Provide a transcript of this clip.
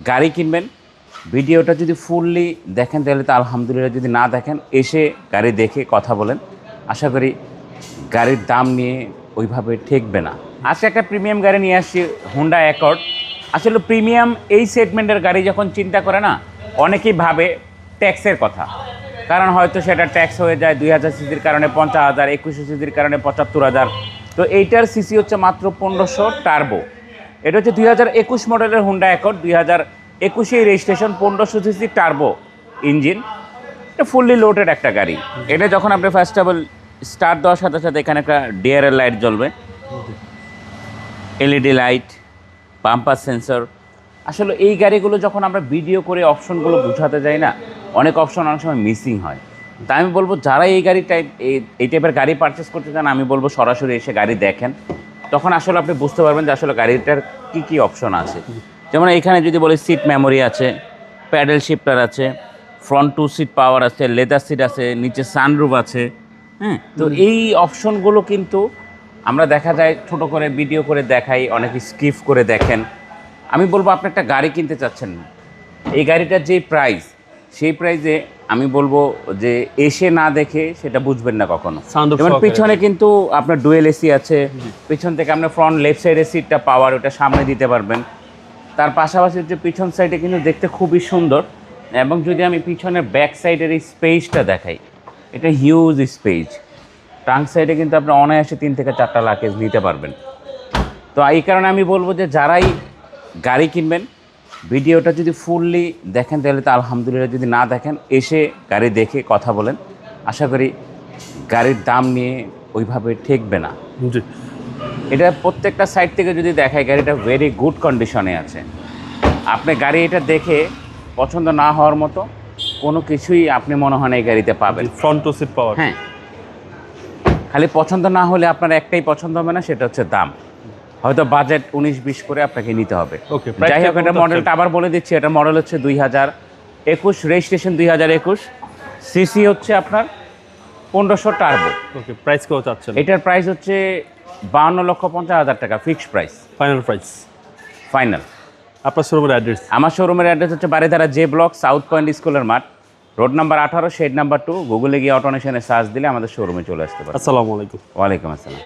গাড়ি কিনবেন, ভিডিওটা যদি ফুললি দেখেন তাহলে তো আলহামদুলিল্লাহ, যদি না দেখেন এসে গাড়ি দেখে কথা বলেন, আশা করি গাড়ির দাম নিয়ে ওইভাবে ঠেকবে না। আজকে একটা প্রিমিয়াম গাড়ি নিয়ে আসছি, হুন্ডা অ্যাকর্ড। আসলে প্রিমিয়াম এই সেগমেন্টের গাড়ি যখন চিন্তা করে না, অনেকেই ভাবে ট্যাক্সের কথা, কারণ হয়তো সেটা ট্যাক্স হয়ে যায় 2000 সিসির কারণে 50,000, 2100 সিসির কারণে 75,000। তো এইটার সিসি হচ্ছে মাত্র 1500 টার্বো। এটা হচ্ছে 2021 মডেলের Honda accord, 2021 registration, 1500 CC turbo engine. এটা ফুললি লোডেড একটা গাড়ি। এটা যখন আপনি ফার্স্ট অফ অল স্টার্ট দেওয়ার সাথে সাথে এখানে একটা ডিআরএল লাইট জ্বলবে, এলইডি লাইট, বাম্পার সেন্সর। আসলে এই গাড়িগুলো যখন আমরা ভিডিও করে অপশনগুলো বোঝাতে যাই না, অনেক অপশন অনেক সময় মিসিং হয়। তাই আমি বলবো যারা এই গাড়ি এই টাইপের গাড়ি পারচেস করতে চান, আমি বলবো সরাসরি এসে গাড়ি দেখেন, তখন আসলে আপনি বুঝতে পারবেন যে আসলে গাড়িটার কী কী অপশন আছে। যেমন এইখানে যদি বলি সিট মেমোরি আছে, প্যাডেল শিফটার আছে, ফ্রন্ট 2 সিট পাওয়ার আছে, লেদার সিট আছে, নিচে সানরুফ আছে। হ্যাঁ, তো এই অপশনগুলো কিন্তু আমরা দেখা যায় ছোট করে ভিডিও করে দেখাই, অনেকে স্কিপ করে দেখেন। আমি বলবো আপনি একটা গাড়ি কিনতে চাচ্ছেন, এই গাড়িটার যে প্রাইস, সেই প্রাইসে আমি বলবো যে এসে না দেখে সেটা বুঝবেন না কখনো। যেমন পিছনে কিন্তু আপনার ডুয়েল এসি আছে, পিছন থেকে আপনার ফ্রন্ট লেফট সাইডের সিটটা পাওয়ার, ওটা সামনে দিতে পারবেন। তার পাশাপাশি হচ্ছে পিছন সাইডে কিন্তু দেখতে খুবই সুন্দর। এবং যদি আমি পিছনের ব্যাক সাইডের এই স্পেসটা দেখাই, এটা হিউজ স্পেস। ট্রাঙ্ক সাইডে কিন্তু আপনি অনায়াসে 3 থেকে 4টা লাগেজ নিতে পারবেন। তো এই কারণে আমি বলবো যে যারাই গাড়ি কিনবেন, ভিডিওটা যদি ফুললি দেখেন তাহলে তো আলহামদুলিল্লাহ, যদি না দেখেন এসে গাড়ি দেখে কথা বলেন, আশা করি গাড়ির দাম নিয়ে ওইভাবে ঠেকবে না। জি, এটা প্রত্যেকটা সাইড থেকে যদি দেখায়, গাড়িটা ভেরি গুড কন্ডিশনে আছে। আপনি গাড়ি এটা দেখে পছন্দ না হওয়ার মতো কোনো কিছুই আপনি মনে হয় না এই গাড়িতে পাবেন। ফ্রন্ট 2 সিট পাওয়ার। হ্যাঁ, খালি পছন্দ না হলে আপনার একটাই পছন্দ হবে না, সেটা হচ্ছে দাম। হয়তো বাজেট 19-20 করে আপনাকে নিতে হবে। ওকে, যাই হোক, এটা মডেলটা আবার বলে দিচ্ছি, এটা মডেল হচ্ছে 2021, রেজিস্ট্রেশন 2021, সিসি হচ্ছে আপনার 1500 টার্বো। ওকে, প্রাইস কত চাচ্ছেন? এটার প্রাইস হচ্ছে 52,50,000 টাকা, fixed price, final price. Final. আপনার শোরুমের অ্যাড্রেস? আমার শোরুমের অ্যাড্রেস হচ্ছে Baridhara J block, south point স্কুলের মাঠ, রোড নাম্বার 18, শেড নাম্বার 2। গুগলে গিয়ে অটোনেশনে সার্চ দিলে আমাদের শোরুমে চলে আসতে পারে। আসসালামু আলাইকুম। ওয়ালাইকুম আসসালাম।